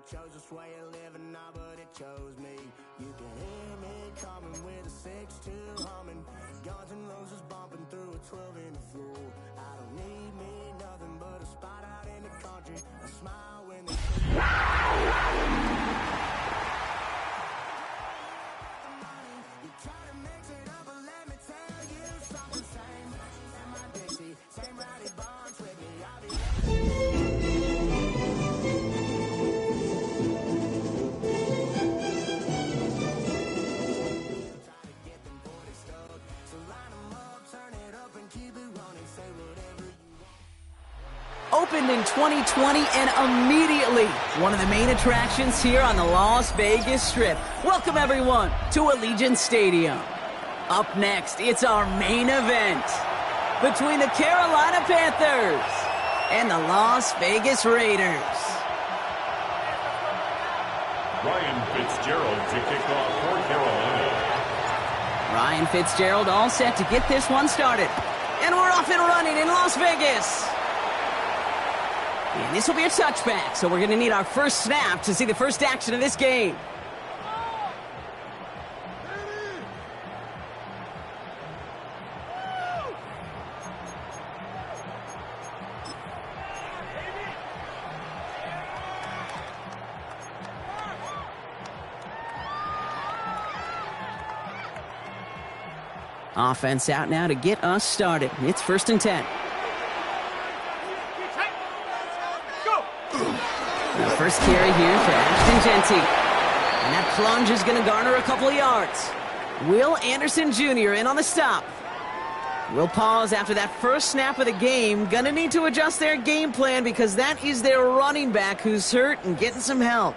chose this way of living now, but it chose me. You can hear me coming with a 6-2 humming, Guns N' Roses bumping through a 12 in the floor. I don't need me nothing but a spot out in the country, a smile when they you try to mix it up, but let me tell you something. Same in my Dixie, same rowdy bonds with me. I'll be try to get them 40 stuck, so line them up, turn it up and keep it running. Say whatever you want. Opened in 2020 and immediately one of the main attractions here on the Las Vegas Strip. Welcome everyone to Allegiant Stadium. Up next, it's our main event between the Carolina Panthers and the Las Vegas Raiders. Ryan Fitzgerald to kick off for Carolina. Ryan Fitzgerald all set to get this one started. And we're off and running in Las Vegas. And this will be a touchback, so we're going to need our first snap to see the first action of this game. Offense out now to get us started. It's 1st and 10. The first carry here for Ashton Genty. And that plunge is going to garner a couple of yards. Will Anderson Jr. in on the stop. We'll pause after that first snap of the game. Gonna need to adjust their game plan because that is their running back who's hurt and getting some help.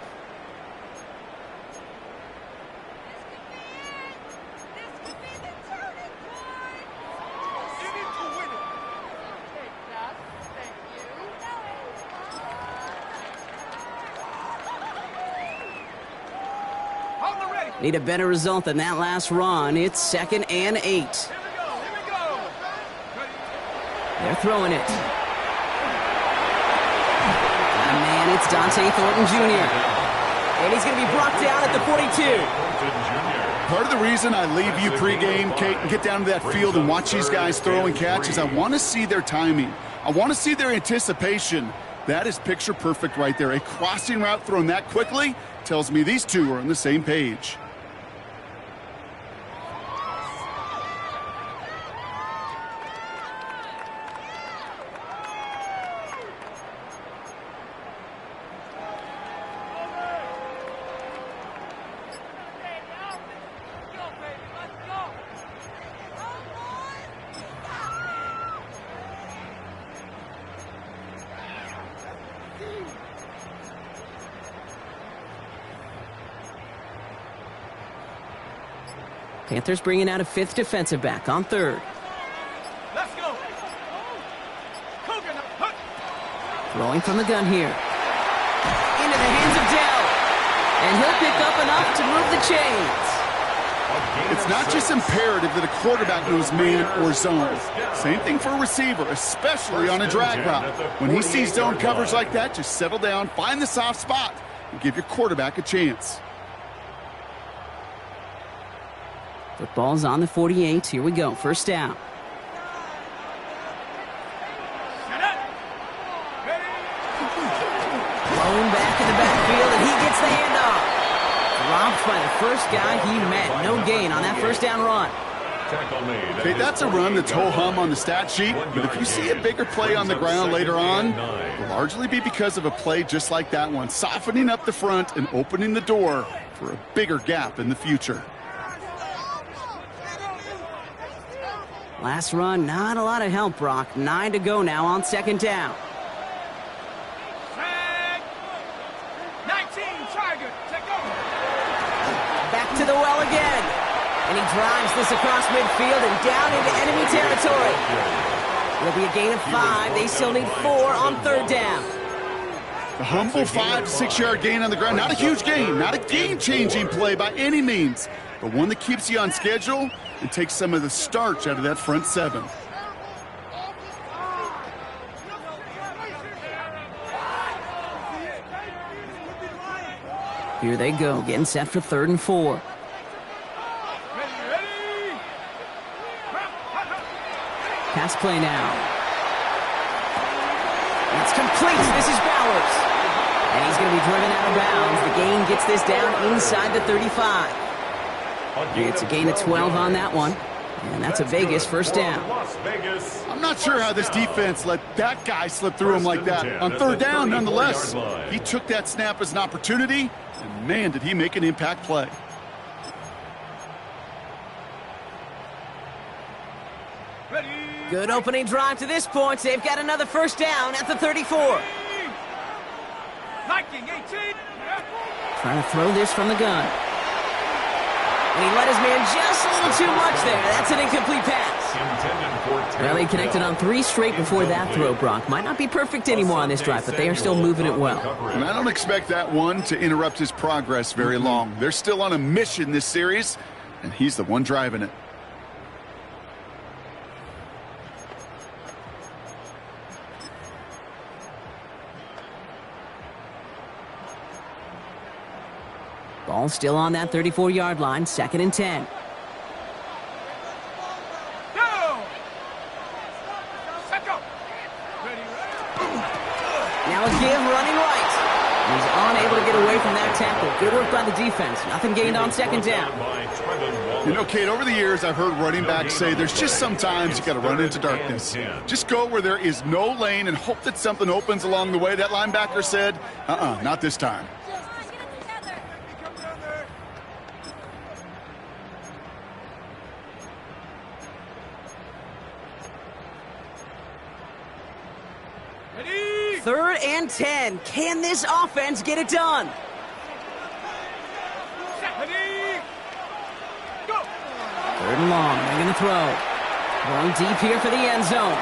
Need a better result than that last run. It's 2nd and 8. Here we go. They're throwing it. And man, it's Dante Thornton Jr. And he's going to be brought down at the 42. Part of the reason I leave you pregame, Kate, and get down to that field and watch these guys throw and catch is I want to see their timing. I want to see their anticipation. That is picture perfect right there. A crossing route thrown that quickly tells me these two are on the same page. Panthers bringing out a 5th defensive back on 3rd. Let's go. Throwing from the gun here. Into the hands of Dell. And he'll pick up enough to move the chains. It's not just imperative that a quarterback knows man or zone. Same thing for a receiver, especially on a drag route. When he sees zone coverage like that, just settle down, find the soft spot, and give your quarterback a chance. Football's on the 48. Here we go. 1st down. Thrown back in the backfield, and he gets the handoff. Dropped by the first guy he met. No gain on that 1st down run. Okay, that's a run that's ho-hum on the stat sheet, but if you see a bigger play on the ground later on, it'll largely be because of a play just like that one, softening up the front and opening the door for a bigger gap in the future. Last run, not a lot of help, Brock. 9 to go now on 2nd down. 19, target, take over. Back to the well again. And he drives this across midfield and down into enemy territory. It'll be a gain of 5. They still need 4 on 3rd down. A humble 5 to 6 yard gain on the ground. Not a huge gain, not a game-changing play by any means, but one that keeps you on schedule and takes some of the starch out of that front 7. Here they go, getting set for 3rd and 4. Ready. Pass play now. It's complete. This is Bowers. And he's going to be driven out of bounds. The gain gets this down inside the 35. It's a gain of 12 on that one. And that's a Vegas first down. I'm not sure how this defense let that guy slip through him like that. On 3rd down, nonetheless. He took that snap as an opportunity, and man, did he make an impact play. Good opening drive to this point. They've got another first down at the 34. 19-18. Trying to throw this from the gun. And he let his man just a little too much there. That's an incomplete pass. Well, he connected on 3 straight before that throw, Brock. Might not be perfect anymore on this drive, but they are still moving it well. And I don't expect that one to interrupt his progress very long. They're still on a mission this series, and he's the one driving it. Ball still on that 34-yard line, 2nd and 10. Go. Set go. Ready. Now a give running right. He's unable to get away from that tackle. Good work by the defense. Nothing gained on 2nd down. You know, Kate, over the years, I've heard running backs say there's just sometimes you got to run into darkness. Just go where there is no lane and hope that something opens along the way. That linebacker said, not this time. Ready. 3rd and 10. Can this offense get it done? Ready. Go. 3rd and long. They're going to throw. Going deep here for the end zone.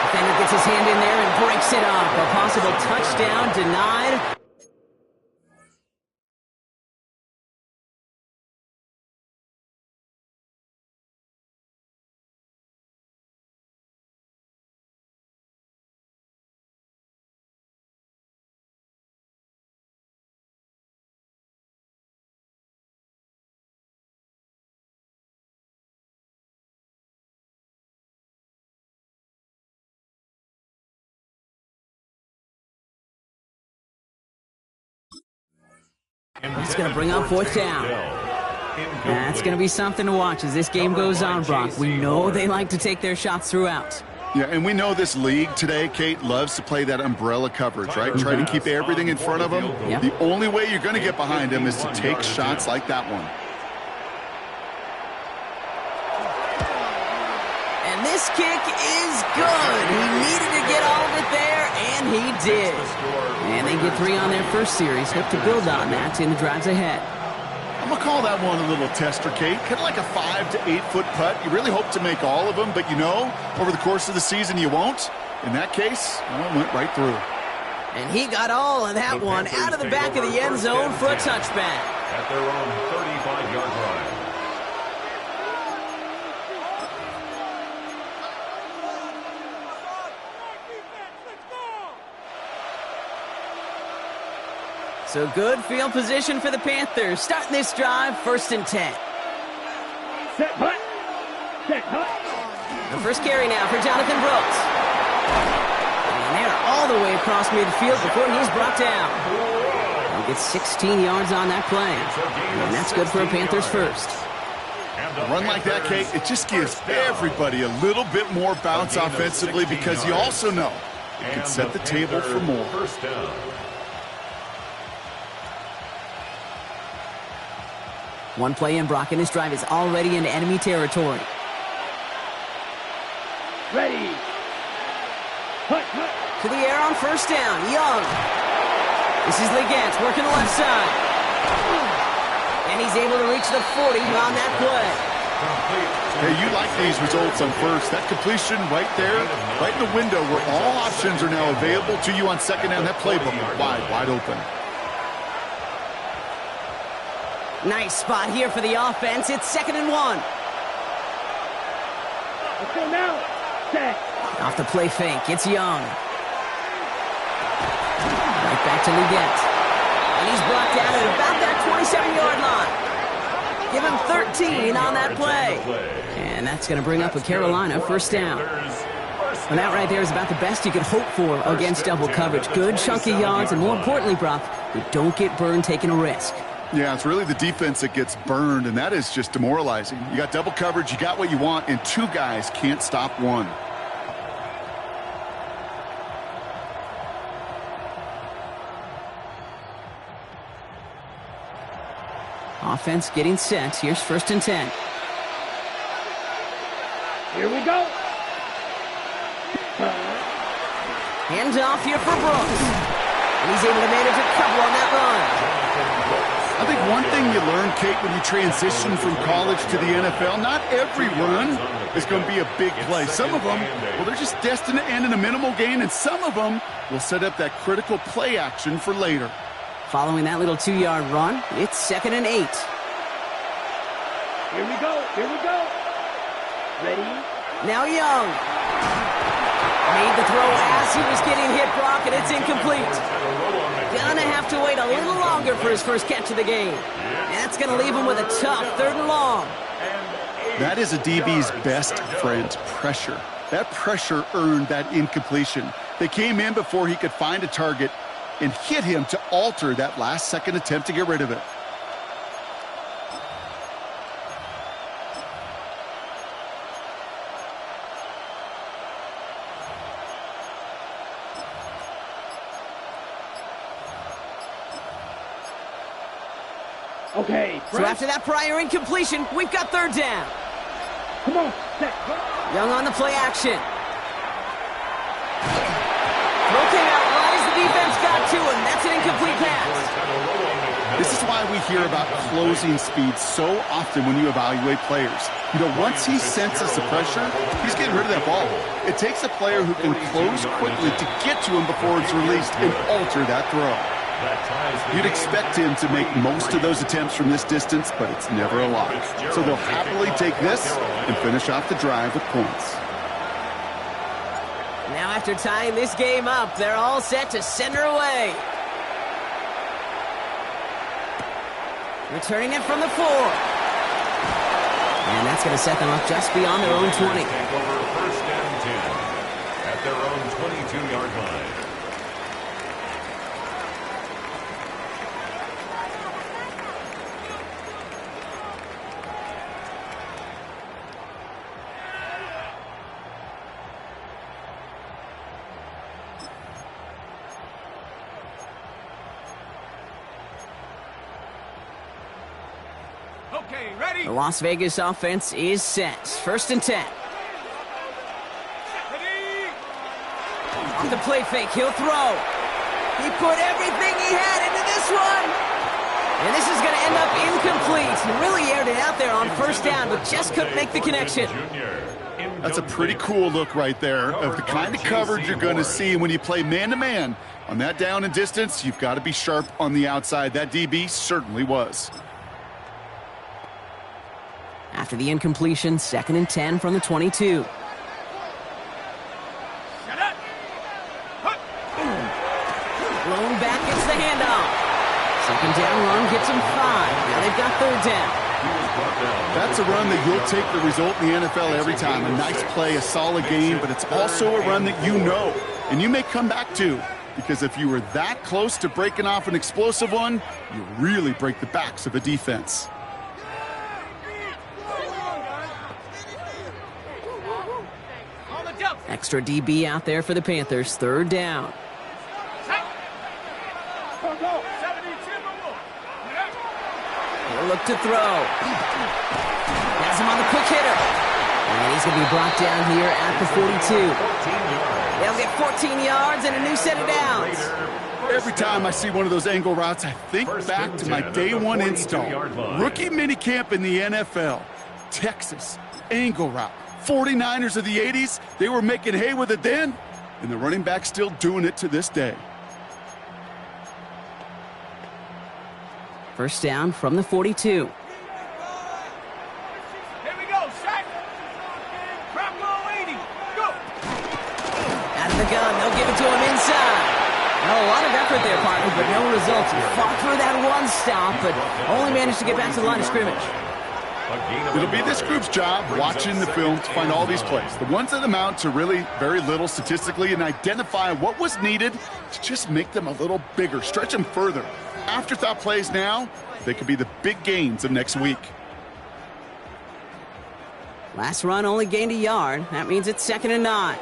Defender gets his hand in there and breaks it up. A possible touchdown denied. He's going to bring up 4th down. That's going to be something to watch as this game goes on, Brock. We know they like to take their shots throughout. Yeah, and we know this league today, Kate, loves to play that umbrella coverage, right? Try to keep everything in front of them. Yep. The only way you're going to get behind them is to take shots like that one. And this kick is good. He needed to get all of it there, and he did. And they get 3 on their first series. Hope to build on that in the drives ahead. I'm going to call that one a little tester, Kate. Kind of like a 5 to 8 foot putt. You really hope to make all of them, but you know, over the course of the season, you won't. In that case, it went right through. And he got all of that one out of the back of the end zone for a touchback. At their own 35-yard line. So good field position for the Panthers. Starting this drive, 1st and 10. Set hut. Set hut. The first carry now for Jonathan Brooks. And they're all the way across midfield before he's brought down. He gets 16 yards on that play. And that's good for a Panthers first. A run like that, Kate, it just gives everybody a little bit more bounce offensively because you also know it can set the table for more. First down. One play in, Brock, and this drive is already into enemy territory. Ready. Hut. To the air on 1st down, Young. This is Leggett working the left side. And he's able to reach the 40 on that play. Hey, you like these results on 1st. That completion right there, right in the window where all options are now available to you on 2nd down. That playbook wide open. Nice spot here for the offense. It's 2nd and 1. Let's go now. Set. Off the play fake, it's Young. Right back to Leggett. And he's brought down at about that 27-yard line. Give him 13 on that play. And that's going to bring up a Carolina first down. And that right there is about the best you could hope for against double coverage. Good chunky yards, and more importantly, Brock, you don't get burned taking a risk. Yeah, it's really the defense that gets burned, and that is just demoralizing. You got double coverage, you got what you want, and two guys can't stop one. Offense getting set. Here's 1st and 10. Here we go. Hands off here for Brooks. And he's able to manage a couple on that run. I think one thing you learn, Kate, when you transition from college to the NFL, not every run is going to be a big play. Some of them, well, they're just destined to end in a minimal gain, and some of them will set up that critical play action for later. Following that little 2-yard run, it's 2nd and 8. Here we go. Here we go. Ready? Now Young. Made the throw as he was getting hit, Brock, and it's incomplete. Gonna have to wait a little longer for his first catch of the game. That's gonna leave him with a tough 3rd and long. That is a DB's best friend, pressure. That pressure earned that incompletion. They came in before he could find a target and hit him to alter that last-second attempt to get rid of it. Okay. So after that prior incompletion, we've got 3rd down. Come on. Set. Young on the play action. Throw came out right as the defense got to him. That's an incomplete pass. This is why we hear about closing speed so often when you evaluate players. You know, once he senses the pressure, he's getting rid of that ball. It takes a player who can close quickly to get to him before it's released and alter that throw. You'd expect him to make most of those attempts from this distance, but it's never a lot. So they'll happily take this and finish off the drive with points. Now after tying this game up, they're all set to send her away. Returning it from the 4. And that's going to set them up just beyond their own 20. Take over 1st and 10 at their own 22-yard line. Okay, ready? The Las Vegas offense is set. 1st and 10. Ready? On the play fake, he'll throw. He put everything he had into this one. And this is going to end up incomplete. He really aired it out there on 1st down, but just couldn't make the connection. That's a pretty cool look right there of the kind of coverage you're going to see when you play man-to-man. On that down and distance, you've got to be sharp on the outside. That DB certainly was. After the incompletion, 2nd and 10 from the 22. Blown back gets the handoff. 2nd down run gets him 5. Now they've got 3rd down. That's a run that you'll take the result in the NFL every time. A nice play, a solid game, but it's also a run that you know and you may come back to. Because if you were that close to breaking off an explosive one, you really break the backs of a defense. Extra DB out there for the Panthers. 3rd down. He'll look to throw. Has him on the quick hitter. And he's going to be brought down here at the 42. They'll get 14 yards and a new set of downs. Every time I see one of those angle routes, I think back to my day one install. Rookie minicamp in the NFL. Texas, angle route. 49ers of the 80s, they were making hay with it then, and the running back's still doing it to this day. 1st down from the 42. Here we go, set. Bravo 80, go. Out of the gun, they'll give it to him inside. Oh, a lot of effort there, partner, but no results. He fought for that one stop, but only managed to get back to the line of scrimmage. It'll be this group's job watching the film to find all these plays, the ones that amount to really very little statistically, and identify what was needed to just make them a little bigger, stretch them further. Afterthought plays now, they could be the big gains of next week. Last run only gained a yard. That means it's 2nd and 9.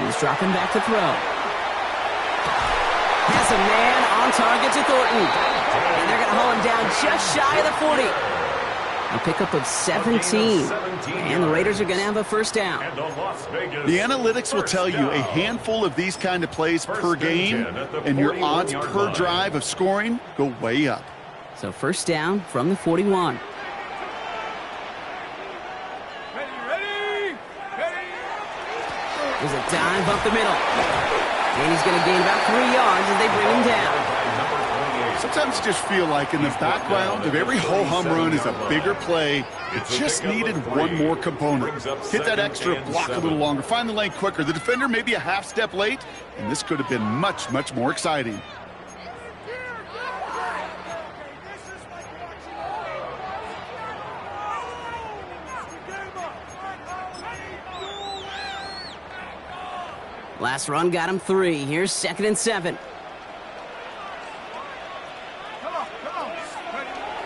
He's dropping back to throw. Has a man on target to Thornton. And they're going to haul him down just shy of the 40. A pickup of 17. And the Raiders are going to have a first down. The analytics will tell you a handful of these kind of plays per game, and your odds per drive of scoring go way up. So first down from the 41. There's a dive up the middle. And he's going to gain about 3 yards as they bring him down. Sometimes you just feel like in the background of every ho-hum run is a bigger play. It just needed one more component. Hit that extra block a little longer. Find the lane quicker. The defender may be a half step late, and this could have been much, much more exciting. Last run got him 3. Here's 2nd and 7.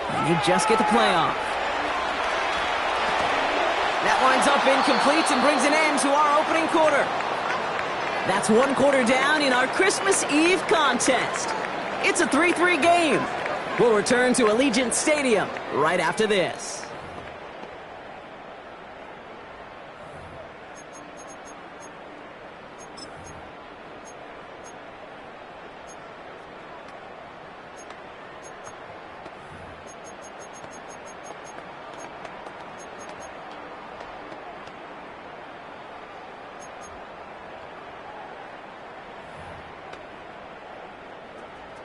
And they just get the play off. That winds up incomplete and brings an end to our opening quarter. That's 1 quarter down in our Christmas Eve contest. It's a 3-3 game. We'll return to Allegiant Stadium right after this.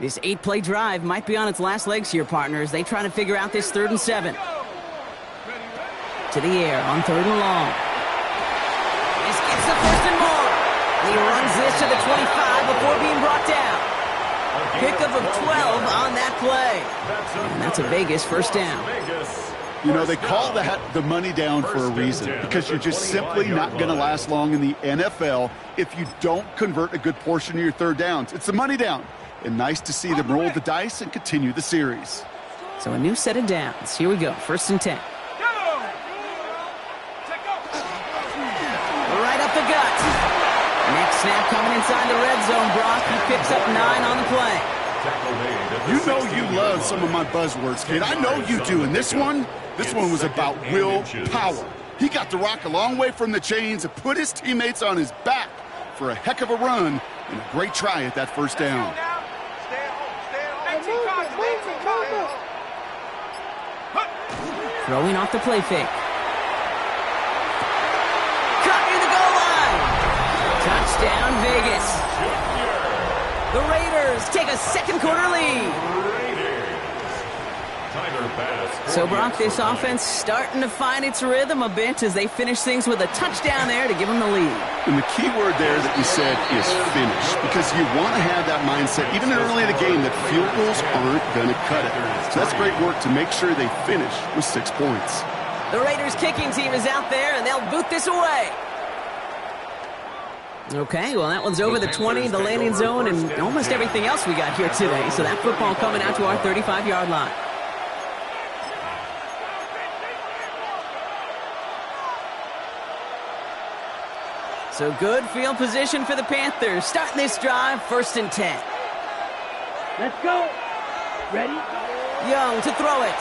This 8-play drive might be on its last legs here, partners. They try to figure out this 3rd and 7. To the air on 3rd and long. This gets the 1st and more. He runs this to the 25 before being brought down. Pickup of 12 on that play. And that's a Vegas first down. You know, they call that the money down for a reason, because you're just simply not going to last long in the NFL if you don't convert a good portion of your 3rd downs. It's the money down. And nice to see them roll the dice and continue the series. So a new set of downs. Here we go. 1st and 10. Right up the gut. Next snap coming inside the red zone, Brock. He picks up 9 on the play. You know you love some of my buzzwords, kid. I know you do. And this one was about willpower. He got the rock a long way from the chains and put his teammates on his back for a heck of a run and a great try at that 1st down. Throwing off the play fake. Cut near the goal line. Touchdown, Vegas. The Raiders take a 2nd quarter lead. So, Brock, this offense starting to find its rhythm a bit as they finish things with a touchdown there to give them the lead. And the key word there that you said is finish, because you want to have that mindset, even early in the game, that field goals aren't going to cut it. So that's great work to make sure they finish with 6 points. The Raiders kicking team is out there, and they'll boot this away. Okay, well, that one's over the 20, the landing zone, and almost everything else we got here today. So that football coming out to our 35-yard line. So good field position for the Panthers. Starting this drive, 1st and 10. Let's go. Ready? Young to throw it.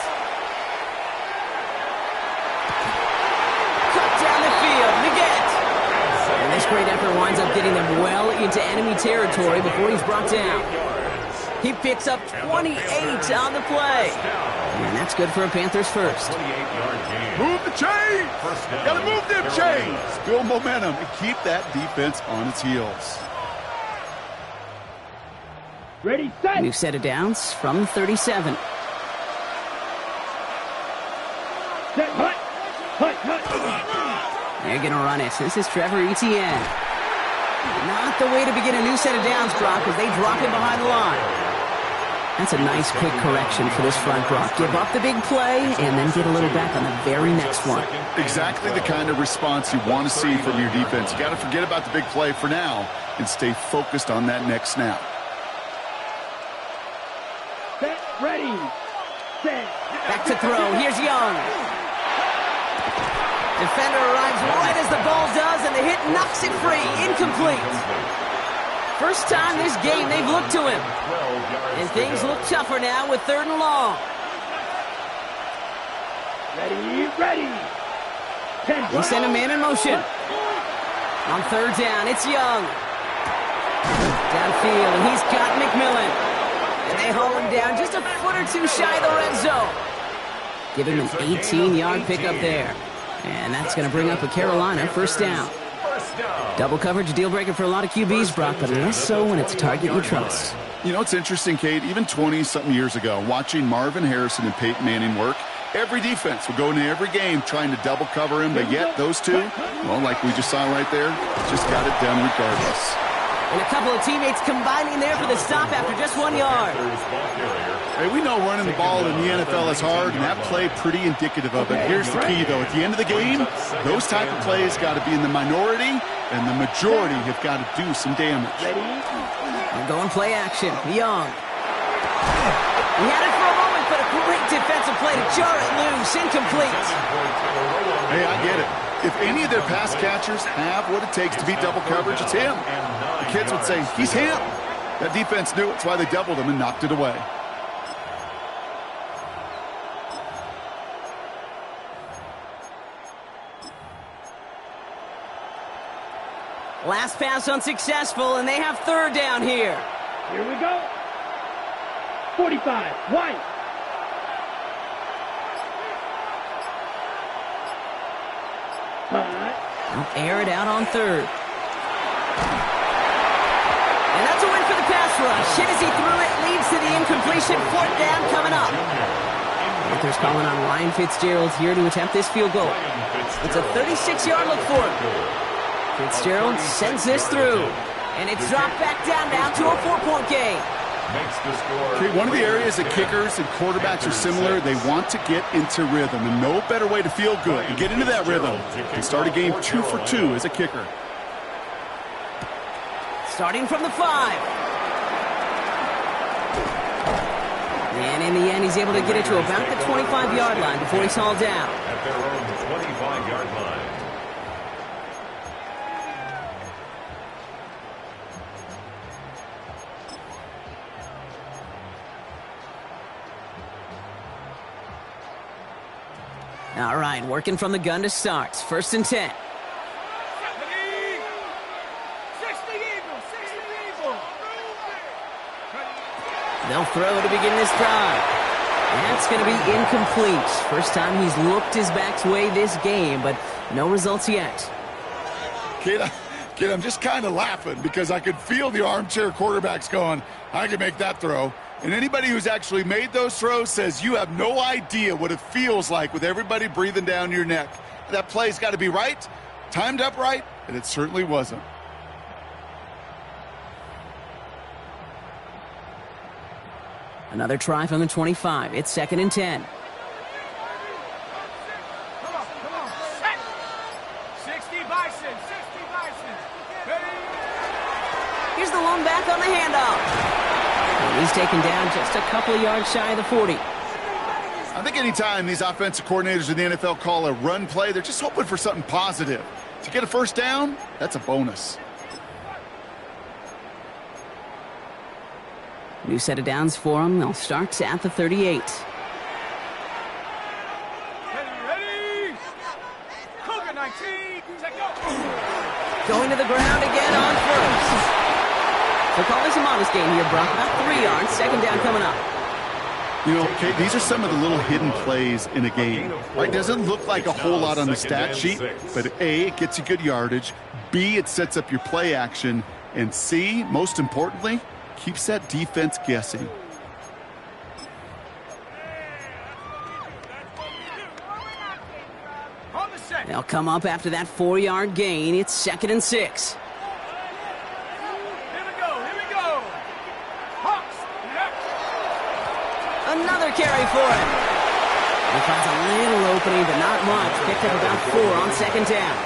Cut down the field. Leggett. And this great effort winds up getting them well into enemy territory before he's brought down. He picks up 28 on the play. And that's good for a Panthers first. Move the chains! Gotta move them chains! Build momentum and keep that defense on its heels. Ready, set. New set of downs from 37. Set, hut. Hut, hut. They're going to run it. This is Trevor Etienne. Not the way to begin a new set of downs, Brock, as they drop him behind the line. That's a nice quick correction for this front, Brock. Give up the big play and then get a little back on the very next one. Exactly the kind of response you want to see from your defense. You got to forget about the big play for now and stay focused on that next snap. Set, ready, set. Back to throw. Here's Young. Defender arrives right as the ball does, and the hit knocks it free. Incomplete. First time this game they've looked to him. And things look tougher now with 3rd and long. Ready, ready. They send a man in motion. On 3rd down, it's Young. Downfield, and he's got McMillan. And they haul him down just a foot or two shy of the red zone. Give him an 18-yard pickup there. And that's going to bring up a Carolina 1st down. Double coverage, deal breaker for a lot of QBs, Brock, but less so when it's a target you trust. You know, it's interesting, Kate, even 20-something years ago, watching Marvin Harrison and Peyton Manning work, every defense would go into every game trying to double cover him, but yet those two, well, like we just saw right there, just got it done regardless. And a couple of teammates combining there for the stop after just 1 yard. Hey, we know running the ball in the NFL is hard, and that play pretty indicative of it. Here's the key, though. At the end of the game, those type of plays got to be in the minority, and the majority have got to do some damage. And going play action. Young. He had it for a moment, but a great defensive play to jar it loose. Incomplete. Hey, I get it. If any of their pass catchers have what it takes to beat double coverage, it's him. The kids would say, he's him. That defense knew it. That's why they doubled him and knocked it away. Last pass unsuccessful, and they have 3rd down here. Here we go. 45, White. I'll air it out on 3rd. And that's a win for the pass rush. Hit as he threw it, leads to the incompletion. 4th down coming up. Panthers calling on Ryan Fitzgerald here to attempt this field goal. It's a 36-yard look for him. Fitzgerald sends this through. And it's dropped back down now to a 4-point game. Okay, one of the areas that kickers and quarterbacks are similar, they want to get into rhythm, and no better way to feel good and get into that rhythm than start a game 2 for 2 as a kicker. Starting from the 5. And in the end, he's able to get it to about the 25-yard line before he's hauled down. At their own 25-yard line. All right, working from the gun to start. 1st and 10. They'll throw to begin this drive. That's going to be incomplete. First time he's looked his back's way this game, but no results yet. Kid, I'm just kind of laughing because I could feel the armchair quarterbacks going, I can make that throw. And anybody who's actually made those throws says you have no idea what it feels like with everybody breathing down your neck. That play's got to be right, timed up right, and it certainly wasn't. Another try from the 25. It's 2nd and 10. Come on. 60 Bison. Here's the lone back on the handoff. And he's taken down just a couple of yards shy of the 40. I think anytime these offensive coordinators in the NFL call a run play, they're just hoping for something positive. To get a 1st down, that's a bonus. New set of downs for them. They'll start at the 38. Ready. Cougar 19. Take go. Going to the ground again on 1st. So call this a modest gain here, Brock. About 3 yards. 2nd down coming up. You know, Kate, these are some of the little hidden plays in a game. Right? Doesn't look like a whole lot on the stat sheet, but A, it gets you good yardage. B, it sets up your play action. And C, most importantly, keeps that defense guessing. They'll come up after that 4-yard gain. It's 2nd and 6. another carry for him. He finds a little opening, but not much. Picked up about 4 on second down.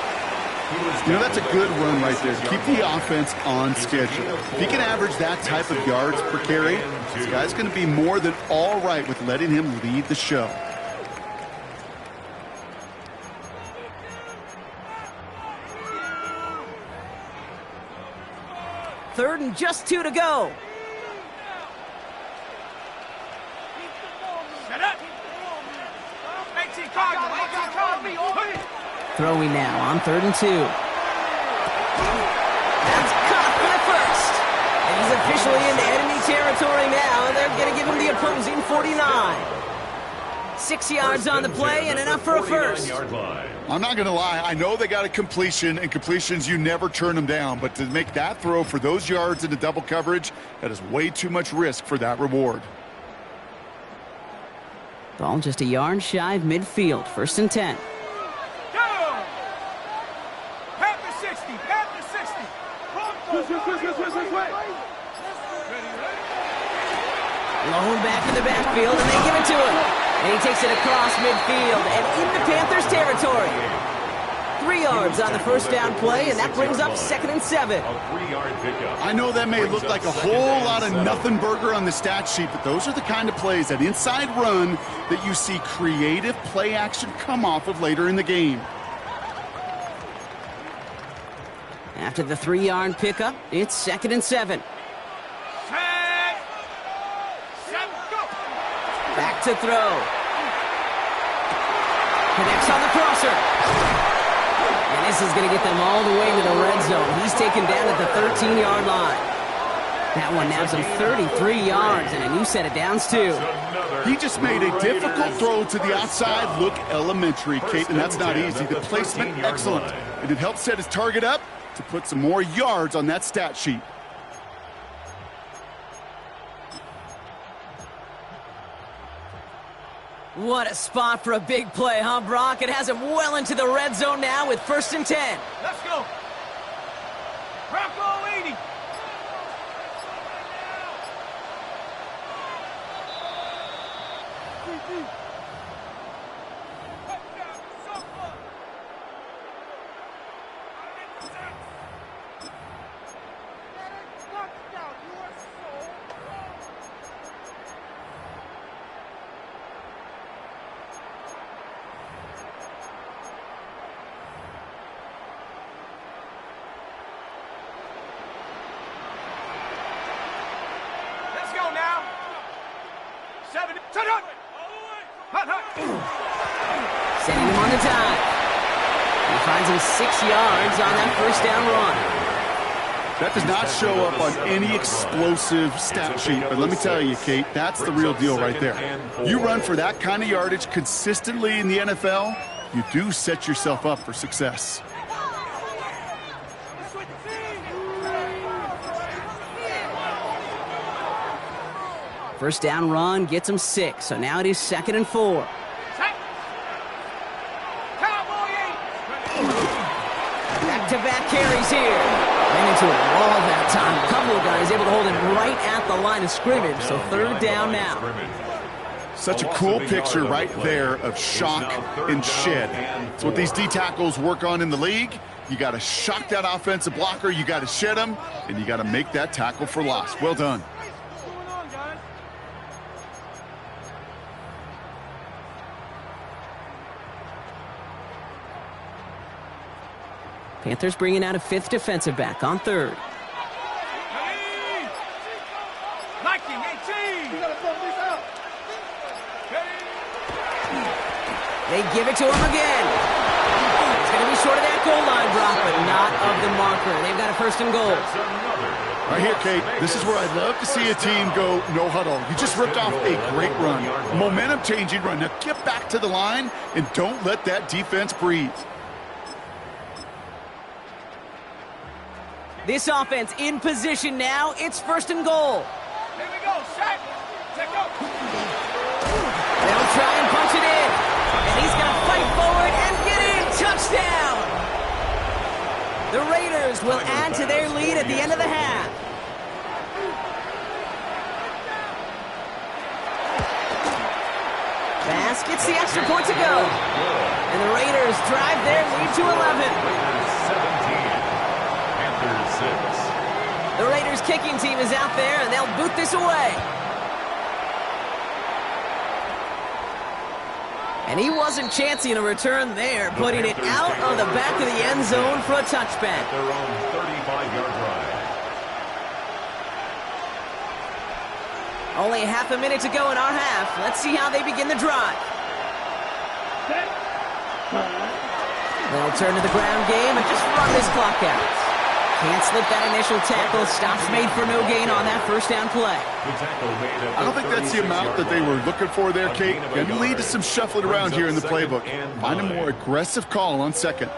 You know, that's a good run right there. Keep the offense on schedule. If he can average that type of yards per carry, this guy's going to be more than all right with letting him lead the show. Third and just 2 to go. Set up. 18 card. Throwing now on 3rd and 2. That's caught for the first. And he's officially into enemy territory now. They're going to give him the opposing 49. 6 yards on the play and enough for a first. I'm not going to lie. I know they got a completion, and completions, you never turn them down. But to make that throw for those yards into double coverage, that is way too much risk for that reward. Ball just a yard shy of midfield. 1st and 10. Low back in the backfield, and they give it to him. And he takes it across midfield and into Panthers territory. 3 yards on the first down play, and that brings up 2nd and 7. I know that may look like a whole lot of nothing burger on the stat sheet, but those are the kind of plays, that inside run, that you see creative play action come off of later in the game. After the 3-yard pickup, it's 2nd and 7. Back to throw. Connects on the crosser. And this is going to get them all the way to the red zone. He's taken down at the 13-yard line. That one nabs him 33 yards and a new set of downs, too. He just made a difficult throw to the outside look elementary, Kate, and that's not easy. The placement, excellent. And it helped set his target up to put some more yards on that stat sheet. What a spot for a big play, huh, Brock? It has him well into the red zone now with 1st and 10. Let's go. Bronco 80. Setting him on the dive. He finds him 6 yards on that first down run. That does not show up on any explosive stat sheet, but let me tell you, Kate, that's the real deal right there. You run for that kind of yardage consistently in the NFL, you do set yourself up for success. First down run gets him 6, so now it is 2nd and 4. Back-to-back carries here. Ran into a wall that time. A couple of guys able to hold him right at the line of scrimmage, so 3rd down now. Such a cool picture right there of shock and shed. It's what these D-tackles work on in the league. You got to shock that offensive blocker, you got to shed him, and you got to make that tackle for loss. Well done. Panthers bringing out a 5th defensive back on 3rd. They give it to him again. It's going to be short of that goal line drop, but not of the marker. They've got a 1st and goal. Right here, Kate, this is where I'd love to see a team go no huddle. You just ripped off a great run. Momentum-changing run. Now get back to the line and don't let that defense breathe. This offense in position now. It's 1st and goal. Here we go. Shot. Check go. They'll try and punch it in. And he's going to fight forward and get in. Touchdown. The Raiders will add to their lead at the end of the half. extra point to go. And the Raiders drive their lead to 11. Raiders 17, Panthers 6. The Raiders kicking team is out there, and they'll boot this away. And he wasn't chancing a return there, putting it out of the back of the end zone for a touchback. Their own 35-yard drive. Only half a minute to go in our half. Let's see how they begin the drive. Set. They'll turn to the ground game and just run this clock out. Can't slip that initial tackle. Stops made for no gain on that first down play. I don't think that's the amount that they were looking for there, Kate. Going to lead to some shuffling around here in the playbook. Find a more aggressive call on second.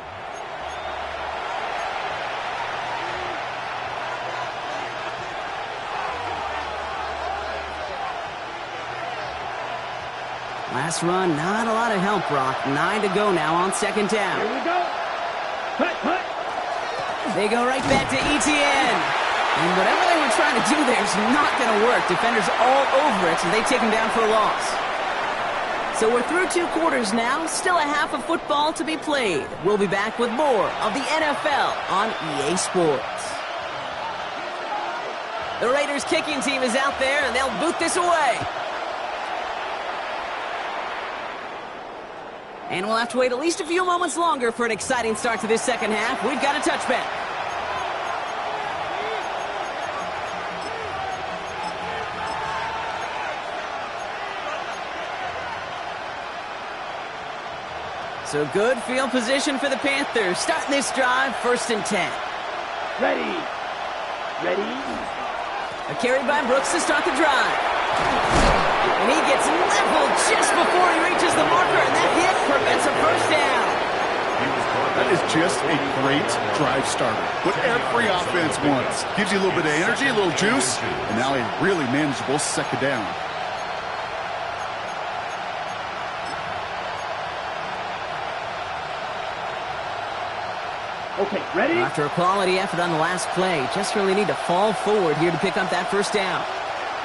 Last run, not a lot of help, Brock. 9 to go now on second down. Here we go. Cut, cut. They go right back to Etienne. And whatever they were trying to do there is not going to work. Defenders all over it, so they take him down for a loss. So we're through 2 quarters now. Still a half of football to be played. We'll be back with more of the NFL on EA Sports. The Raiders kicking team is out there, and they'll boot this away. And we'll have to wait at least a few moments longer for an exciting start to this second half. We've got a touchback. So good field position for the Panthers. Starting this drive, 1st and 10. Ready. Ready. A carry by Brooks to start the drive. And he gets leveled just before he reaches the marker, and that hit prevents a first down. That is just a great drive starter. What every offense wants. Gives you a little bit of energy, a little juice, and now a really manageable second down. Okay, ready? After a quality effort on the last play, just really need to fall forward here to pick up that first down.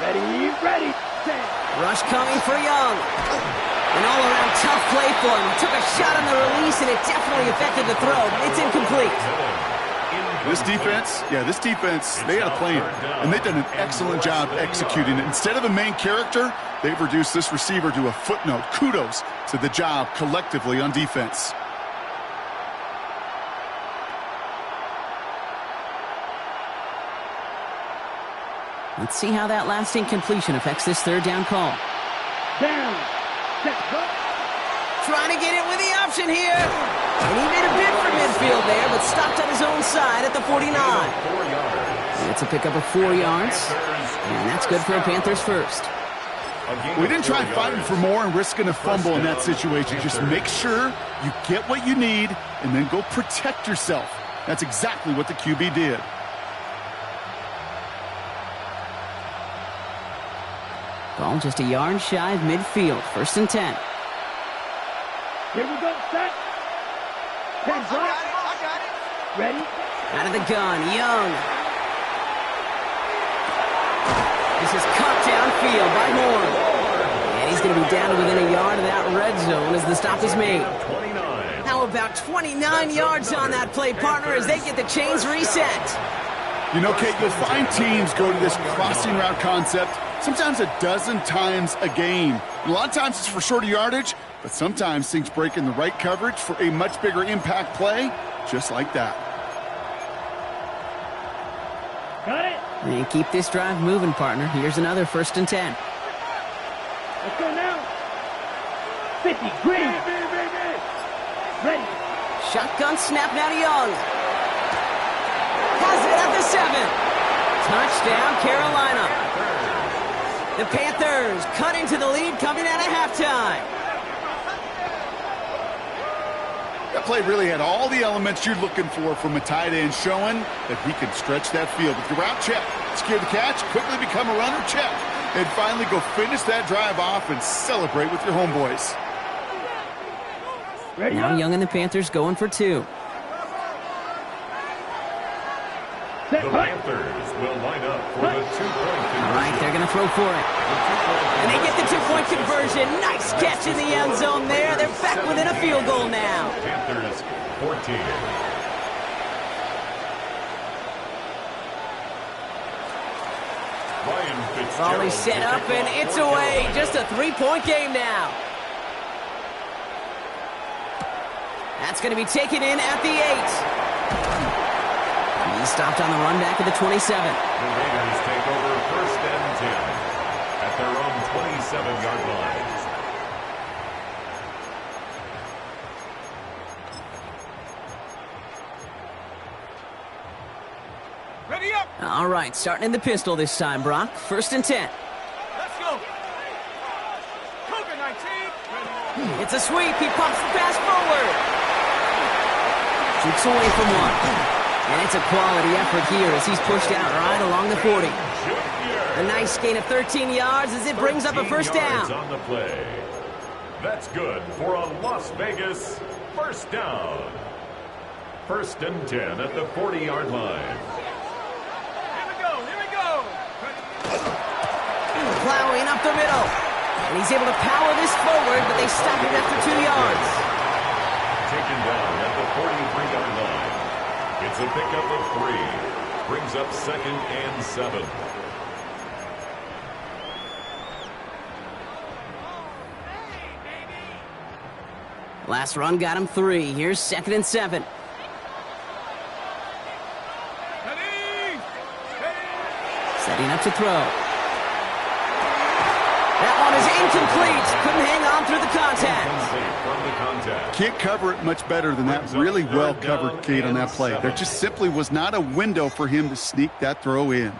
Ready, ready, set. Rush coming for Young. An all-around tough play for him. Took a shot on the release, and it definitely affected the throw. It's incomplete. This defense, they had a plan, and they've done an excellent job executing it. Instead of a main character, they've reduced this receiver to a footnote. Kudos to the job collectively on defense. Let's see how that last incompletion affects this third down call. Down. Set, go. Trying to get it with the option here. And he made a bid for midfield there, but stopped on his own side at the 49. It's a pickup of 4 yards. And that's good for a Panthers first. We didn't try fighting for more and risking a fumble in that situation. Just make sure you get what you need and then go protect yourself. That's exactly what the QB did. Ball just a yard shy of midfield. 1st and 10. Here we go, set. 10 drop. I got it. Ready. Out of the gun, Young. This is cut downfield by Horn. And he's going to be down to within a yard of that red zone as the stop is made. How about 29 yards on that play, partner, as they get the chains reset? You know, Kate, you'll find teams go to this crossing route concept sometimes a dozen times a game. A lot of times it's for shorter yardage, but sometimes things break in the right coverage for a much bigger impact play, just like that. Got it. And keep this drive moving, partner. Here's another 1st and 10. Let's go now. 50, green. Ready. Shotgun snap now to Young. Has it at the 7. Touchdown, Carolina. The Panthers cut into the lead coming out of halftime. That play really had all the elements you're looking for from a tight end, showing that he can stretch that field. With your route check, secure the catch, quickly become a runner check, and finally go finish that drive off and celebrate with your homeboys. Ready. Now up. Young and the Panthers going for 2. Set, The cut. Panthers will line up for the 2-point conversion. All right, they're going to throw for it. And they get the 2-point conversion. Nice catch in the end zone there. They're back within a field goal now. Panthers 14. Volley set up, and it's away. Just a 3-point game now. That's going to be taken in at the 8. He stopped on the run back at the 27. The Raiders take over 1st and 10 at their own 27-yard line. Ready up. All right, starting in the pistol this time, Brock. 1st and 10. Let's go. Cougar 19. It's a sweep. He pops the pass forward. Shoots away from one. And it's a quality effort here as he's pushed out right along the 40. A nice gain of 13 yards as it brings up a 1st down. On the play. That's good for a Las Vegas 1st down. 1st and 10 at the 40-yard line. Plowing up the middle. And he's able to power this forward, but they stop him after 2 yards. Taken down at the 43-yard line. It's a pickup of 3. Brings up 2nd and 7. Last run got him 3. Here's 2nd and 7. Setting up to throw. That one is incomplete. Couldn't hang on through the contact. Can't cover it much better than that. Really well covered, Kate, on that play. There just simply was not a window for him to sneak that throw in.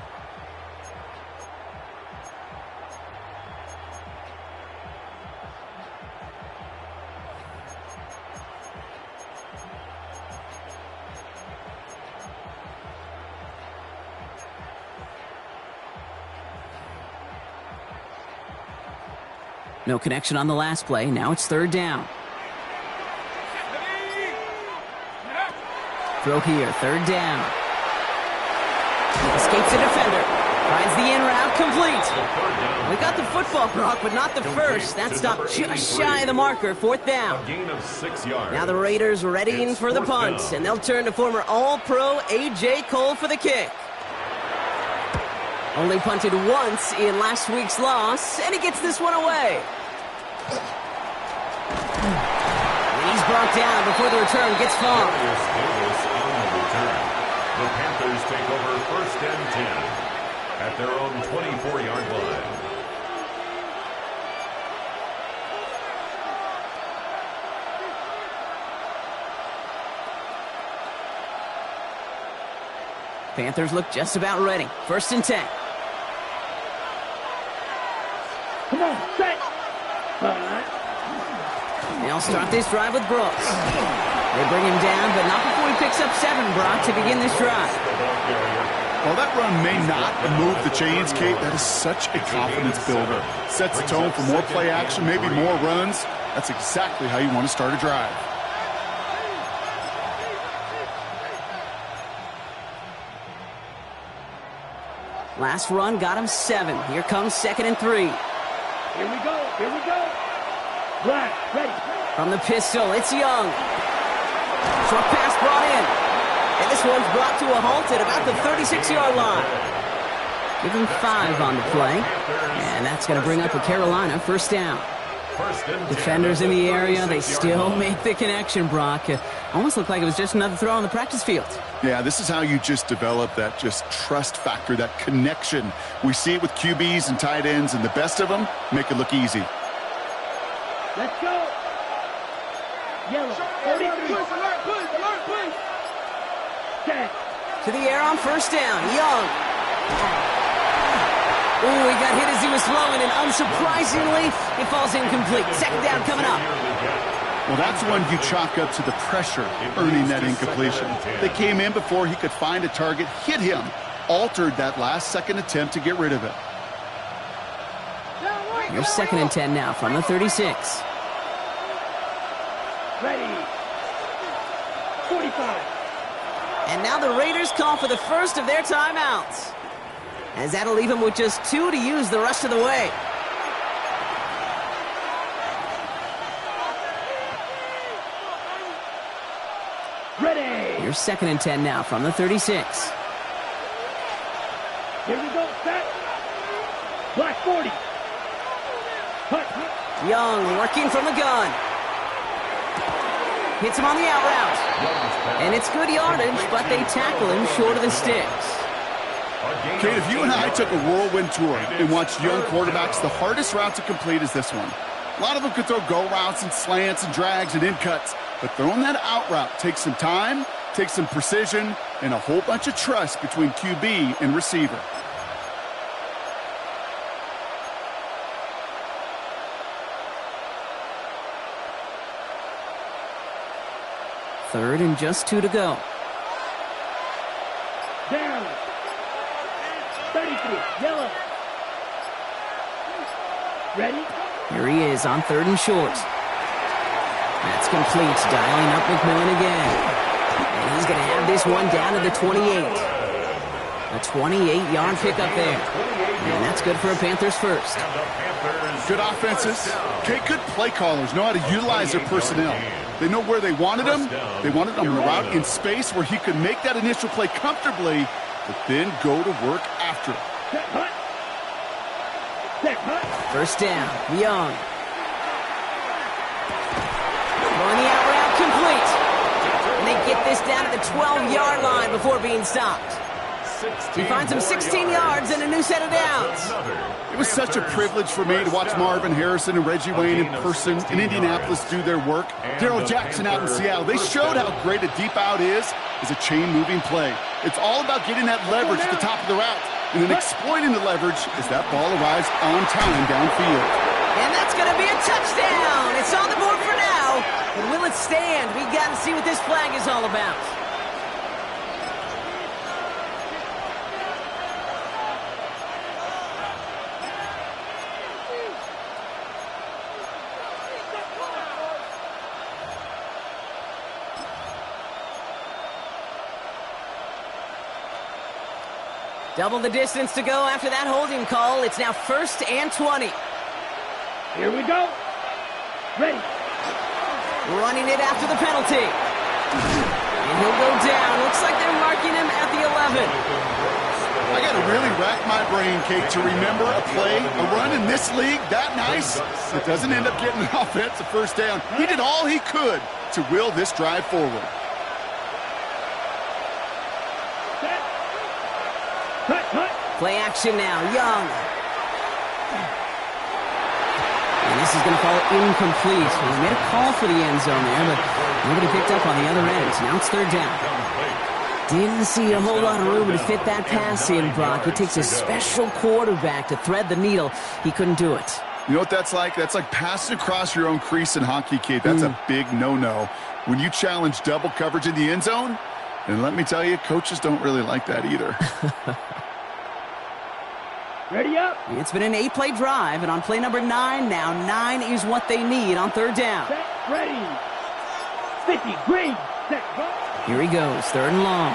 No connection on the last play. Now it's 3rd down. Throw here, 3rd down. Escapes the defender. Finds the in route, complete. We got the football, Brock, but not the first. That stopped just shy of the marker, 4th down. A gain of 6 yards. Now the Raiders readying for the punt, and they'll turn to former All-Pro A.J. Cole for the kick. Only punted once in last week's loss, and he gets this one away. And he's brought down before the return gets far. The Panthers take over 1st and 10 at their own 24-yard line. Panthers look just about ready. 1st and 10. Come on, set. They'll start this drive with Brooks. They bring him down, but not before he picks up 7, Brock, to begin this drive. While that run may not move the chains, Kate, that is such a confidence builder. Sets the tone for more play action, maybe more runs. That's exactly how you want to start a drive. Last run got him 7. Here comes 2nd and 3. Here we go. Here we go. Black, ready. From the pistol, it's Young. Short pass brought in. And this one's brought to a halt at about the 36-yard line. Give him 5 on the play. And that's going to bring up a Carolina 1st down. Defenders in the area, they still make the connection, Brock. Almost looked like it was just another throw on the practice field. Yeah, this is how you just develop that just trust factor, that connection. We see it with QBs and tight ends, and the best of them make it look easy. Let's go. Yellow, 43. Push. Set. To the air on 1st down, Young. Ooh, he got hit as he was flowing, and unsurprisingly, it falls incomplete. 2nd down coming up. Well, that's one you chalk up to the pressure earning that incompletion. They came in before he could find a target, hit him, altered that last-second attempt to get rid of it. Here's 2nd and 10 now from the 36. Ready. 45. And now the Raiders call for the first of their timeouts, as that'll leave them with just 2 to use the rest of the way. Ready. Here's 2nd and 10 now from the 36. Here we go. Set. Black 40. Hut. Young working from the gun. Hits him on the out route. And it's good yardage, but they tackle him short of the sticks. Kate, if you and I took a whirlwind tour and watched young quarterbacks, the hardest route to complete is this one. A lot of them could throw go routes and slants and drags and in cuts, but throwing that out route takes some time, takes some precision, and a whole bunch of trust between QB and receiver. Third and just 2 to go. Down. 33. Yellow. Ready. Here he is on 3rd and short. That's complete. Dialing up McMillan again. And he's going to have this one down to the 28. A 28-yard pickup there. And that's good for a Panthers first. Good offenses. Kate, good play callers know how to utilize their personnel. They know where they wanted him. They wanted him on the route in space where he could make that initial play comfortably, but then go to work after it. Set hut. Set hut. First down, Young. Throwing the out route complete. And they get this down to the 12-yard line before being stopped. He finds him 16 yards and a new set of downs. It was such a privilege for me to watch Marvin Harrison and Reggie Wayne in person in Indianapolis do their work. Darrell Jackson out in Seattle. They showed how great a deep out is as a chain-moving play. It's all about getting that leverage at the top of the route and then exploiting the leverage as that ball arrives on time downfield. And that's going to be a touchdown. It's on the board for now. But will it stand? We got to see what this flag is all about. Double the distance to go after that holding call. It's now 1st and 20. Here we go. Ready. Running it after the penalty. And he'll go down. Looks like they're marking him at the 11. I got to really rack my brain, Kate, to remember a play, a run in this league that nice that doesn't end up getting an offensive first down. He did all he could to will this drive forward. Play action now, Young. And this is going to fall incomplete. He made a call for the end zone there, but nobody picked up on the other end. So now it's 3rd down. Didn't see a whole lot of room to fit that pass in, Brock. It takes a special quarterback to thread the needle. He couldn't do it. You know what that's like? That's like passing across your own crease in hockey, Kate. That's a big no-no. When you challenge double coverage in the end zone, and let me tell you, coaches don't really like that either. Ready up. It's been an 8-play drive, and on play number 9 now, 9 is what they need on 3rd down. Set. Ready. 50. Green. Set. Here he goes, 3rd and long.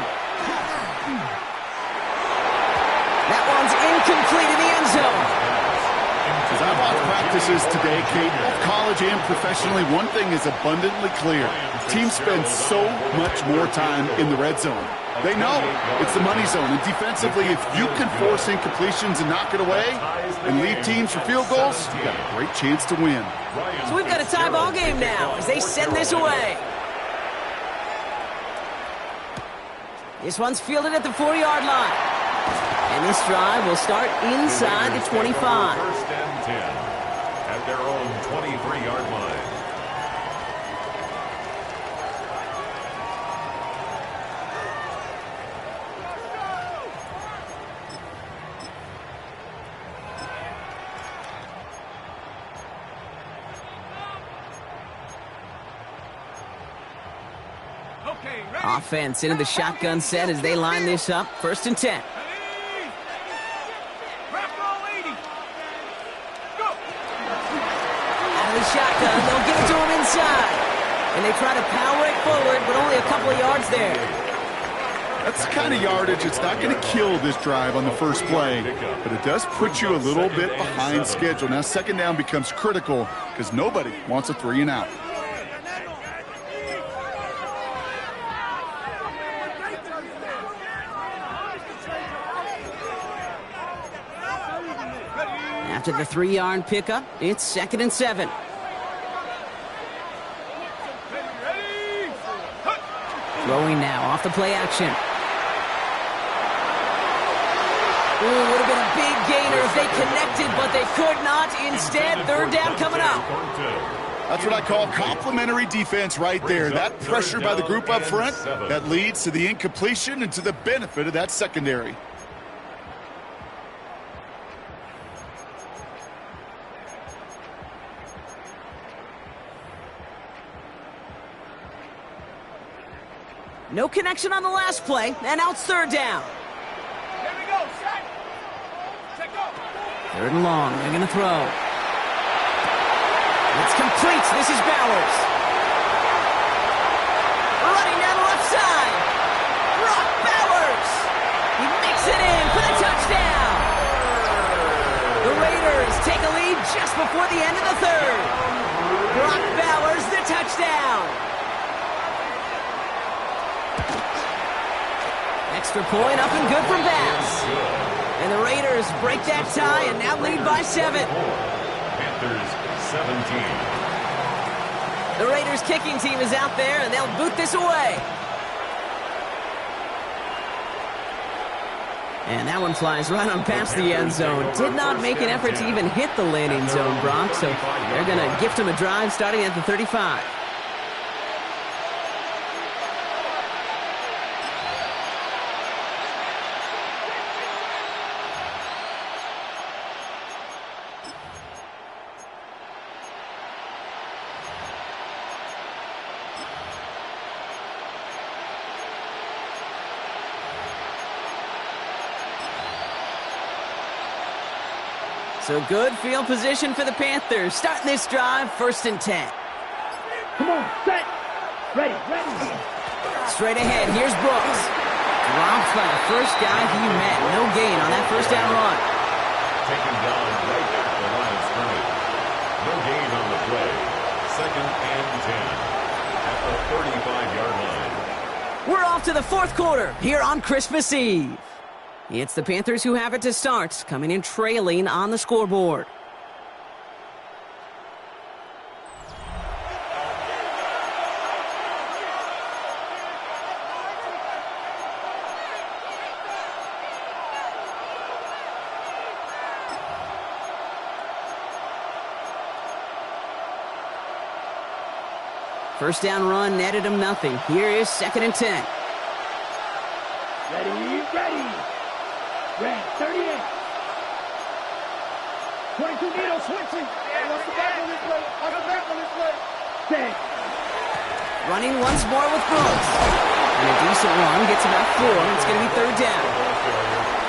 That one's incomplete in the end zone. As I watch practices today, Kate, both college and professionally, one thing is abundantly clear. Teams spend so much more time in the red zone. They know it's the money zone, and defensively, if you can force incompletions and knock it away and lead teams for field goals, you've got a great chance to win. So we've got a tie ball game now as they send this away. This one's fielded at the 4-yard line. And this drive will start inside the 25. 1st and 10 at their own 23-yard line. Offense into the shotgun set as they line this up. 1st and 10. Out of the shotgun, they'll give it to him inside. And they try to power it forward, but only a couple of yards there. That's the kind of yardage. It's not going to kill this drive on the first play, but it does put you a little bit behind schedule. Now, second down becomes critical because nobody wants a 3-and-out. After the 3-yard pickup, it's 2nd and 7. Throwing now off the play action. Ooh, would have been a big gainer if they connected, but they could not. Instead, 3rd down coming up. That's what I call complimentary defense right there. That pressure by the group up front, that leads to the incompletion and to the benefit of that secondary. No connection on the last play, and now it's 3rd down. Here we go, set. Check go. 3rd and long, they're going to throw. It's complete. This is Bowers. Running down the left side. Brock Bowers. He makes it in for the touchdown. The Raiders take a lead just before the end of the 3rd. Brock Bowers, the touchdown. Extra point up and good for Bass. And the Raiders break that tie and now lead by 7. Panthers 17. The Raiders kicking team is out there and they'll boot this away. And that one flies right on past the end zone. Did not make an effort to even hit the landing zone, Brock. So they're going to gift him a drive starting at the 35. So good field position for the Panthers. Starting this drive, 1st and 10. Come on, set. Ready. Straight ahead, here's Brooks. Dropped by the first guy he met. No gain on that 1st down run. Taken down right at the line of scrimmage. No gain on the play. 2nd and 10 at the 35-yard line. We're off to the 4th quarter here on Christmas Eve. It's the Panthers who have it to start, coming in trailing on the scoreboard. First down run netted him nothing. Here is 2nd and 10. Ready. Red, 38. 22 Nito switching. What's the back on this play? Set. Running once more with Brooks. And a decent run gets about 4. It's going to be 3rd down.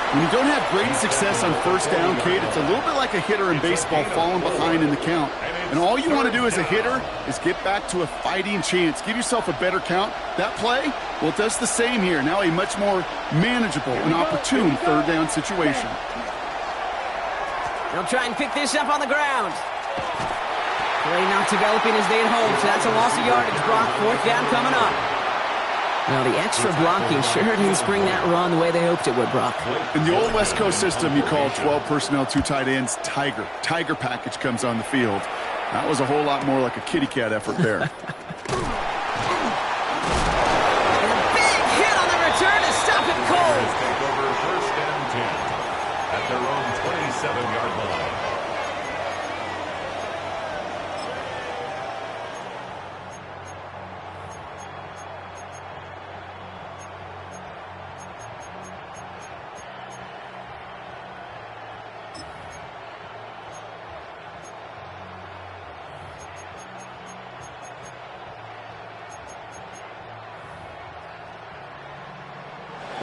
When you don't have great success on 1st down, Kate, it's a little bit like a hitter in baseball falling behind in the count. And all you want to do as a hitter is get back to a fighting chance. Give yourself a better count. That play, well, it does the same here. Now a much more manageable and opportune 3rd down situation. They'll try and pick this up on the ground. Play not developing as they had hoped, so that's a loss of yardage. Brock, 4th down coming up. Now, the extra blocking sure didn't spring that run the way they hoped it would, Brock. In the old West Coast system, you call 12 personnel, 2 tight ends, Tiger. Tiger package comes on the field. That was a whole lot more like a kitty cat effort there. And a big hit on the return to stop it cold. Take over 1st and 10 at their own 27-yard line.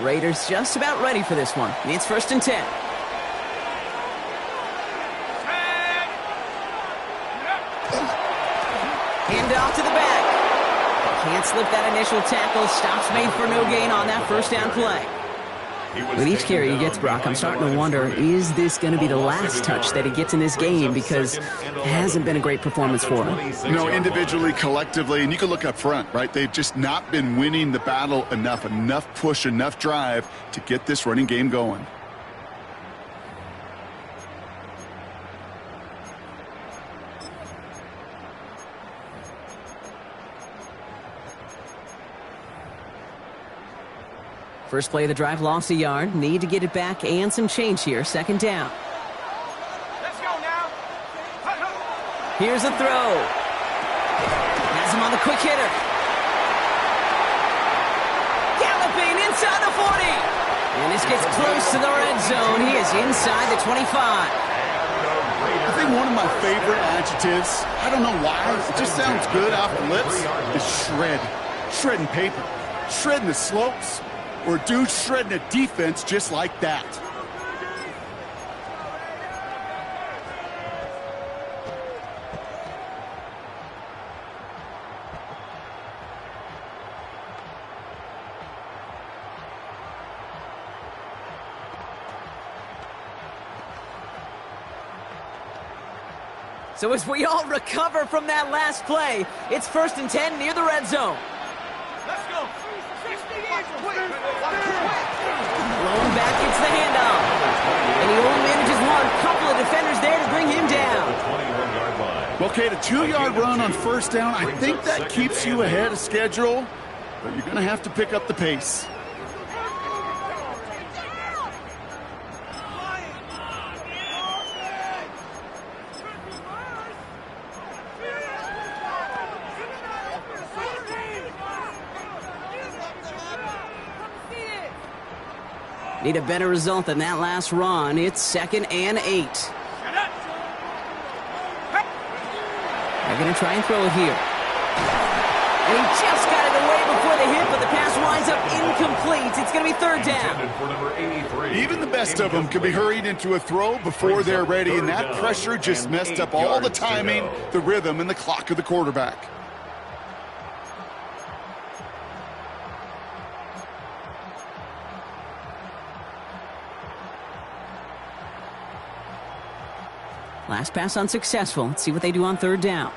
Raiders just about ready for this one. It's 1st and 10. Hand off to the back. Can't can't slip that initial tackle. Stops made for no gain on that first down play. With each carry he gets, Brock, I'm starting to wonder, is this going to be the last touch that he gets in this game? Because it hasn't been a great performance for him. You know, individually, collectively, and you can look up front, right? They've just not been winning the battle enough push, enough drive to get this running game going. First play of the drive, lost a yard. Need to get it back and some change here. Second down. Let's go now. Here's a throw. Has him on the quick hitter. Galloping inside the 40. And this gets close to the red zone. He is inside the 25. I think one of my favorite adjectives, I don't know why, it just sounds good off the lips, is shred. Shredding paper. Shredding the slopes. Or a dude shredding a defense just like that. So as we all recover from that last play, it's 1st and 10 near the red zone. Let's go. 60 yards. Quick. Blown back gets the handoff. And he only manages one. Couple of defenders there to bring him down. Well, Kate, a 2-yard run on first down, I think that keeps you ahead of schedule, but you're going to have to pick up the pace. Need a better result than that last run. It's 2nd and 8. They're going to try and throw it here. And he just got it away before the hit, but the pass winds up incomplete. It's going to be 3rd down. Even the best of them could be hurried into a throw before they're ready, and that pressure just messed up all the timing, the rhythm, and the clock of the quarterback. Last pass unsuccessful. Let's see what they do on 3rd down.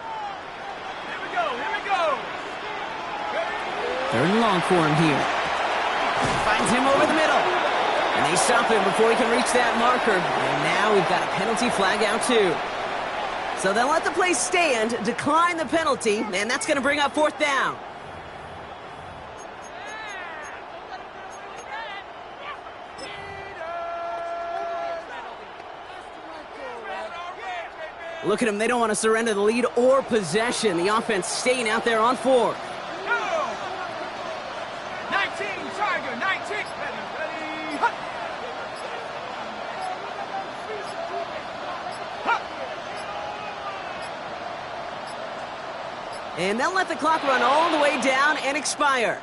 Here we go. 3rd and long for him here. Finds him over the middle. And they stop him before he can reach that marker. And now we've got a penalty flag out too. So they'll let the play stand, decline the penalty, and that's going to bring up 4th down. Look at them. They don't want to surrender the lead or possession. The offense staying out there on 4th. 19, Tiger, 19. Ready. And they'll let the clock run all the way down and expire.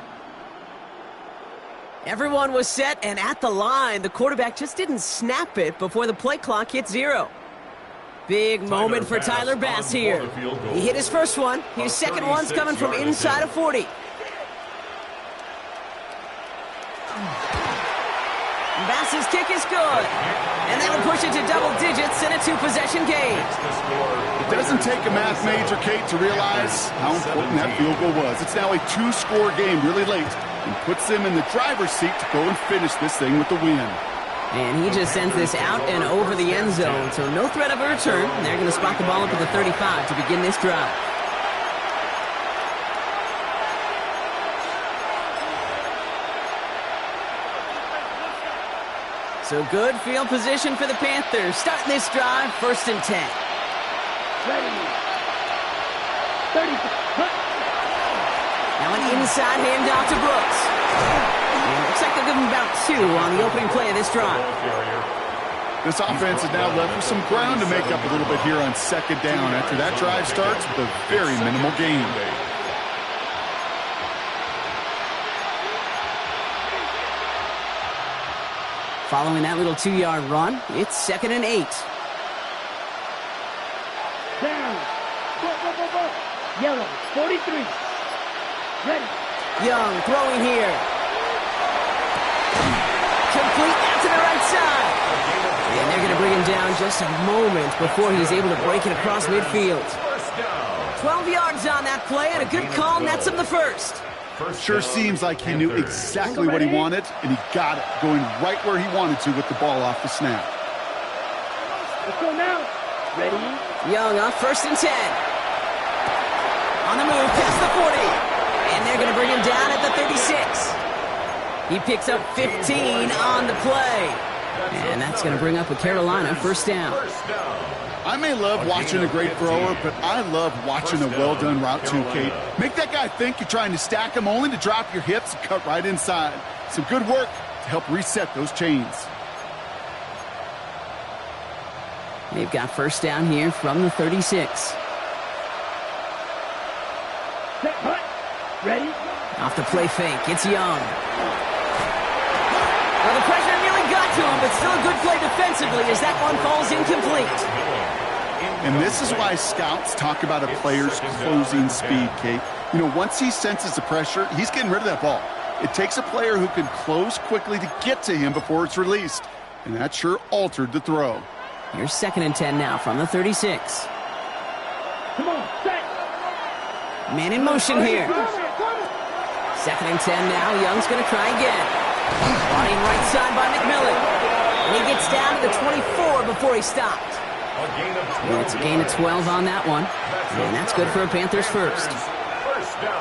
Everyone was set and at the line. The quarterback just didn't snap it before the play clock hit 0. Big moment for Tyler Bass here. He hit his first one. His second one's coming from inside of 40. Bass's kick is good. And that'll push it to double digits in a 2-possession game. It doesn't take a math major, Kate, to realize how important that field goal was. It's now a 2-score game really late and puts them in the driver's seat to go and finish this thing with the win. And he just sends this out and over the end zone, so no threat of a return. They're going to spot the ball up at the 35 to begin this drive. So good field position for the Panthers. Starting this drive, 1st and 10. Ready. 30. Now an inside handoff to Brooks. Looks like they'll give him about 2 on the opening play of this drive. This offense is now left with some ground to make up a little bit here on 2nd down after that drive starts with a very minimal gain. Following that little 2-yard run, it's 2nd and 8. Down. Go. Yellow, 43. Ready. Young throwing here. Complete out to the right side. And they're going to bring him down just a moment before he's able to break it across midfield. 12 yards on that play, and a good call nets him the first. Sure seems like he knew exactly what he wanted, and he got it, going right where he wanted to with the ball off the snap. Let's go now. Ready. Young on 1st and 10. On the move, past the 40. And they're going to bring him down at the 36. He picks up 15 on the play. And that's going to bring up a Carolina first down. I may love watching a great thrower, but I love watching a well-done route too, Kate. Make that guy think you're trying to stack him only to drop your hips and cut right inside. Some good work to help reset those chains. They've got first down here from the 36. Set, hut. Ready. Off the play fake, it's Young. Well, the pressure nearly got to him, but still a good play defensively as that one falls incomplete. And this is why scouts talk about a player's closing speed, Kate. You know, once he senses the pressure, he's getting rid of that ball. It takes a player who can close quickly to get to him before it's released. And that sure altered the throw. Here's 2nd and 10 now from the 36. Come on, set. Man in motion here. 2nd and 10 now. Young's going to try again. Running right side by McMillan. And he gets down to the 24 before he stopped. And it's a gain of 12 on that one. And that's good for a Panthers first.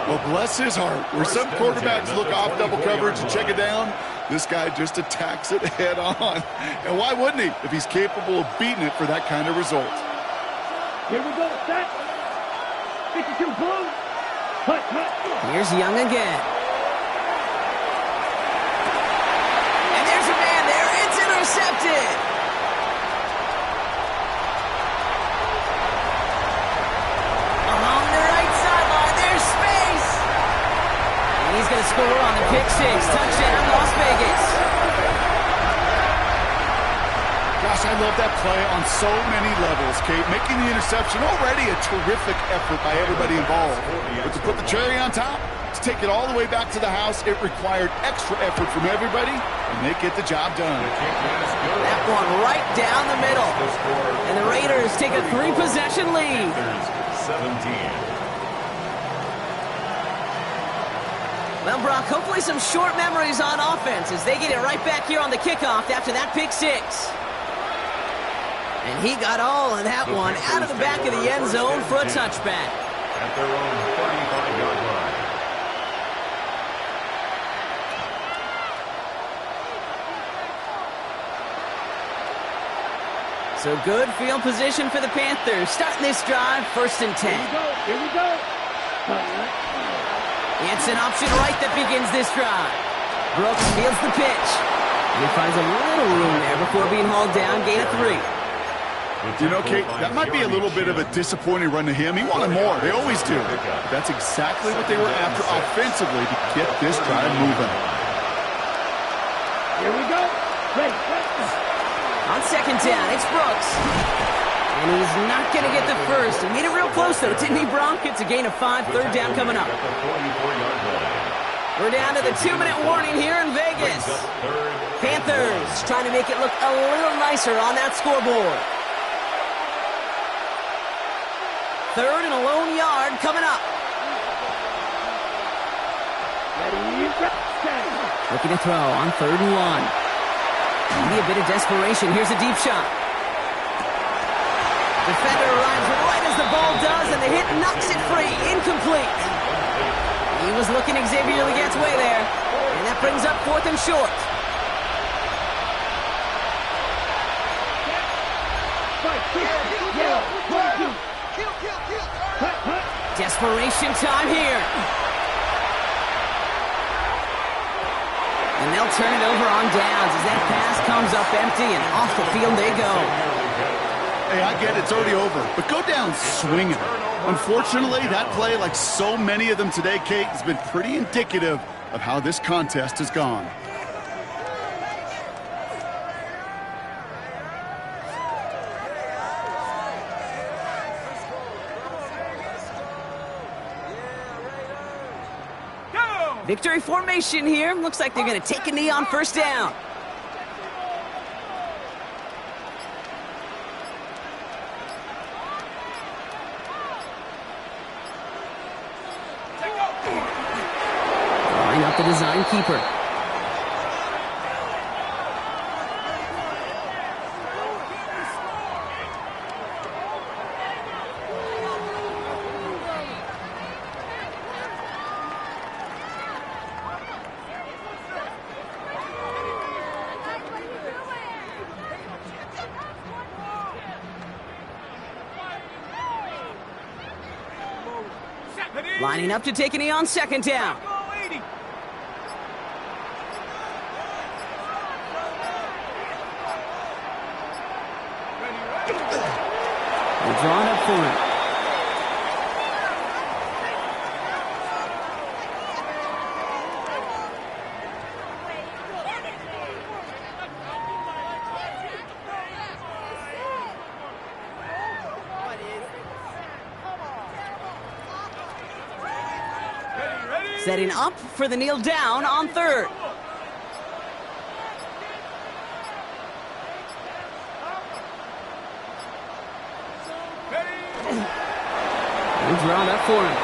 Well, bless his heart. Where some quarterbacks look off double coverage and check it down, this guy just attacks it head on. And why wouldn't he if he's capable of beating it for that kind of result? Here we go, set. 52 blue. Hut, hut. Here's Young again. And there's a man there. It's intercepted. Along the right sideline, there's space. And he's going to score on the pick six. Touchdown, Las Vegas. Gosh, I love that play on so many levels, Kate. Making the interception already a terrific effort by everybody involved. But to put the cherry on top, to take it all the way back to the house, it required extra effort from everybody, and they get the job done. That one right down the middle. And the Raiders take a 3-possession lead. 17. Well, Brock, hopefully some short memories on offense as they get it right back here on the kickoff after that pick six. And he got all of that one out of the back of the end zone for a touchback. At their own 35-yard line. So good field position for the Panthers. Starting this drive, 1st and 10. Here we go. It's an option right that begins this drive. Brooks fields the pitch. He finds a little room there before being hauled down, gain of 3. You know, Kate, that might be a little bit of a disappointing run to him. He wanted more. They always do. But that's exactly what they were after offensively to get this drive moving. Here we go. Ready. On 2nd down, it's Brooks. And he's not going to get the first. He made it real close, though, didn't he, Bronk? It's a gain of 5, 3rd down coming up. We're down to the 2-minute warning here in Vegas. Panthers trying to make it look a little nicer on that scoreboard. 3rd and a lone yard coming up. Looking to throw on 3rd and 1. Maybe a bit of desperation. Here's a deep shot. Defender arrives right as the ball does, and the hit knocks it free. Incomplete. He was looking Xavier Leggette's way there, and that brings up 4th and short. Desperation time here. And they'll turn it over on downs as that pass comes up empty, and off the field they go. Hey, I get it, it's already over, but go down swinging. Unfortunately, that play, like so many of them today, Kate, has been pretty indicative of how this contest has gone. Victory formation here. Looks like they're going to take a knee on first down. Line up the design keeper. Lining up to take a knee on second down. They're drawn up for it. Setting up for the kneel down on third. They're drawn up for him.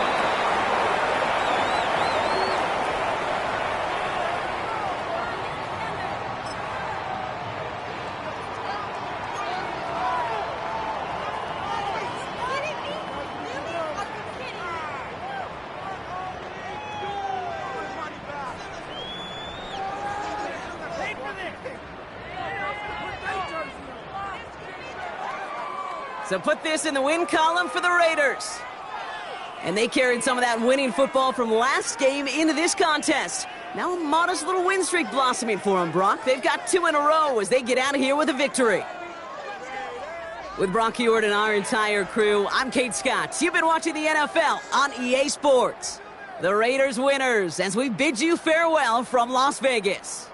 So put this in the win column for the Raiders. And they carried some of that winning football from last game into this contest. Now a modest little win streak blossoming for them, Brock. They've got 2 in a row as they get out of here with a victory. With Brock Heward and our entire crew, I'm Kate Scott. You've been watching the NFL on EA Sports. The Raiders winners as we bid you farewell from Las Vegas.